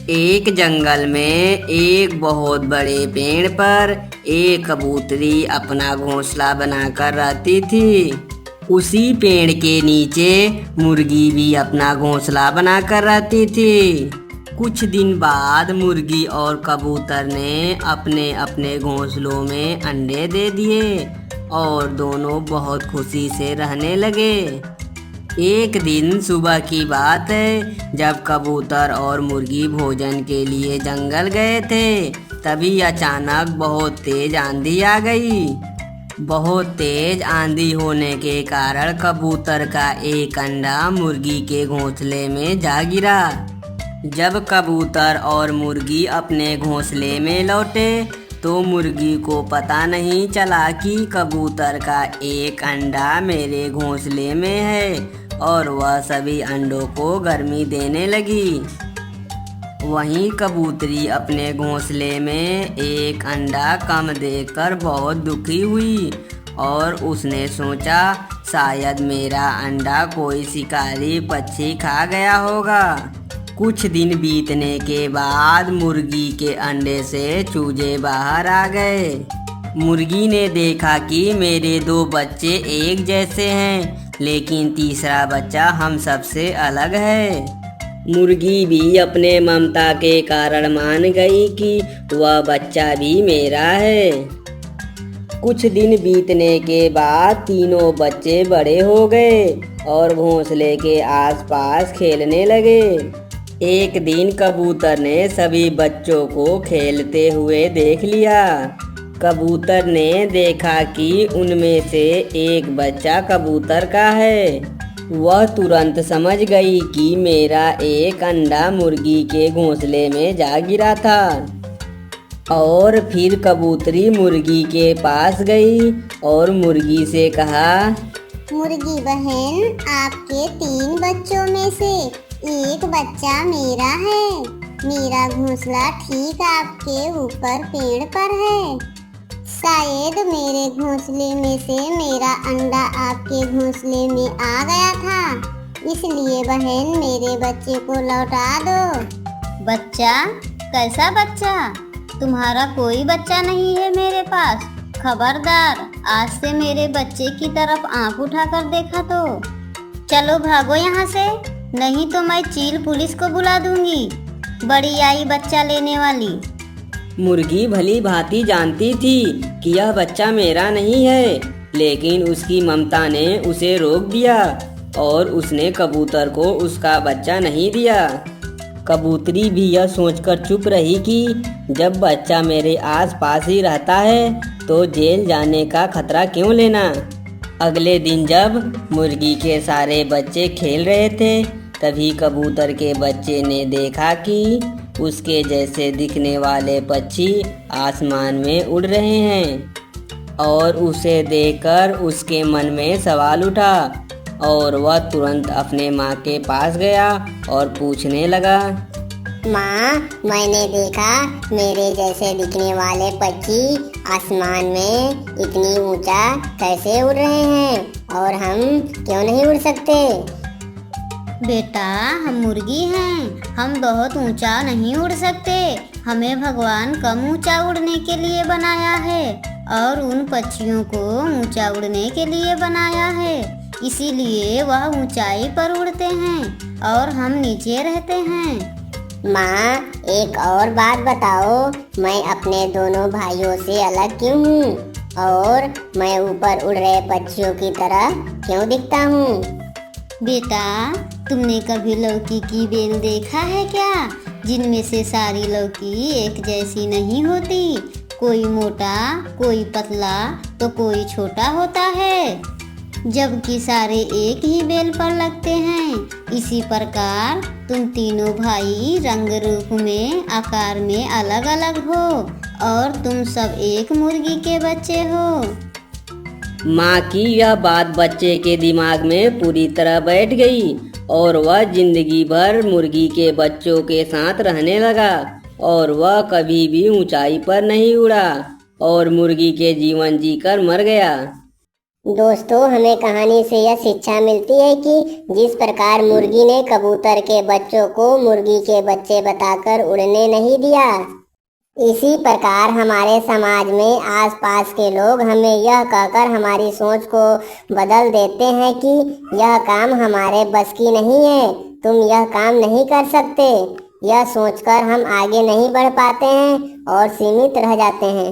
एक जंगल में एक बहुत बड़े पेड़ पर एक कबूतरी अपना घोंसला बनाकर रहती थी। उसी पेड़ के नीचे मुर्गी भी अपना घोंसला बनाकर रहती थी। कुछ दिन बाद मुर्गी और कबूतर ने अपने अपने घोंसलों में अंडे दे दिए और दोनों बहुत खुशी से रहने लगे। एक दिन सुबह की बात है, जब कबूतर और मुर्गी भोजन के लिए जंगल गए थे, तभी अचानक बहुत तेज आंधी आ गई। बहुत तेज आंधी होने के कारण कबूतर का एक अंडा मुर्गी के घोंसले में जा गिरा। जब कबूतर और मुर्गी अपने घोंसले में लौटे तो मुर्गी को पता नहीं चला कि कबूतर का एक अंडा मेरे घोंसले में है और वह सभी अंडों को गर्मी देने लगी। वहीं कबूतरी अपने घोंसले में एक अंडा कम देखकर बहुत दुखी हुई और उसने सोचा शायद मेरा अंडा कोई शिकारी पक्षी खा गया होगा। कुछ दिन बीतने के बाद मुर्गी के अंडे से चूजे बाहर आ गए। मुर्गी ने देखा कि मेरे दो बच्चे एक जैसे हैं, लेकिन तीसरा बच्चा हम सबसे अलग है। मुर्गी भी अपने ममता के कारण मान गई कि वह बच्चा भी मेरा है। कुछ दिन बीतने के बाद तीनों बच्चे बड़े हो गए और घोंसले के आसपास खेलने लगे। एक दिन कबूतर ने सभी बच्चों को खेलते हुए देख लिया। कबूतर ने देखा कि उनमें से एक बच्चा कबूतर का है। वह तुरंत समझ गई कि मेरा एक अंडा मुर्गी के घोंसले में जा गिरा था और फिर कबूतरी मुर्गी के पास गई और मुर्गी से कहा, मुर्गी बहन, आपके 3 बच्चों में से एक बच्चा मेरा है। मेरा घोंसला ठीक आपके ऊपर पेड़ पर है। शायद मेरे घोंसले में से मेरा अंडा आपके घोंसले में आ गया था, इसलिए बहन मेरे बच्चे को लौटा दो। बच्चा? कैसा बच्चा? तुम्हारा कोई बच्चा नहीं है मेरे पास। खबरदार, आज से मेरे बच्चे की तरफ आंख उठाकर देखा तो चलो भागो यहाँ से, नहीं तो मैं चील पुलिस को बुला दूंगी। बड़ी आई बच्चा लेने वाली। मुर्गी भली भांति जानती थी कि यह बच्चा मेरा नहीं है, लेकिन उसकी ममता ने उसे रोक दिया और उसने कबूतर को उसका बच्चा नहीं दिया। कबूतरी भी यह सोचकर चुप रही कि जब बच्चा मेरे आसपास ही रहता है तो जेल जाने का खतरा क्यों लेना। अगले दिन जब मुर्गी के सारे बच्चे खेल रहे थे, तभी कबूतर के बच्चे ने देखा कि उसके जैसे दिखने वाले पक्षी आसमान में उड़ रहे हैं और उसे देखकर उसके मन में सवाल उठा और वह तुरंत अपने माँ के पास गया और पूछने लगा, माँ, मैंने देखा मेरे जैसे दिखने वाले पक्षी आसमान में इतनी ऊंचा कैसे उड़ रहे हैं और हम क्यों नहीं उड़ सकते? बेटा, हम मुर्गी हैं, हम बहुत ऊंचा नहीं उड़ सकते। हमें भगवान कम ऊंचा उड़ने के लिए बनाया है और उन पक्षियों को ऊंचा उड़ने के लिए बनाया है, इसीलिए वह ऊंचाई पर उड़ते हैं और हम नीचे रहते हैं। माँ, एक और बात बताओ, मैं अपने दोनों भाइयों से अलग क्यों हूँ और मैं ऊपर उड़ रहे पक्षियों की तरह क्यों दिखता हूँ? बेटा, तुमने कभी लौकी की बेल देखा है क्या, जिनमें से सारी लौकी एक जैसी नहीं होती। कोई मोटा, कोई पतला तो कोई छोटा होता है, जबकि सारे एक ही बेल पर लगते हैं। इसी प्रकार तुम तीनों भाई रंग रूप में, आकार में अलग अलग हो और तुम सब एक मुर्गी के बच्चे हो। माँ की यह बात बच्चे के दिमाग में पूरी तरह बैठ गई और वह जिंदगी भर मुर्गी के बच्चों के साथ रहने लगा और वह कभी भी ऊंचाई पर नहीं उड़ा और मुर्गी के जीवन जीकर मर गया। दोस्तों, हमें कहानी से यह शिक्षा मिलती है कि जिस प्रकार मुर्गी ने कबूतर के बच्चों को मुर्गी के बच्चे बताकर उड़ने नहीं दिया, इसी प्रकार हमारे समाज में आसपास के लोग हमें यह कहकर हमारी सोच को बदल देते हैं कि यह काम हमारे बस की नहीं है, तुम यह काम नहीं कर सकते। यह सोचकर हम आगे नहीं बढ़ पाते हैं और सीमित रह जाते हैं।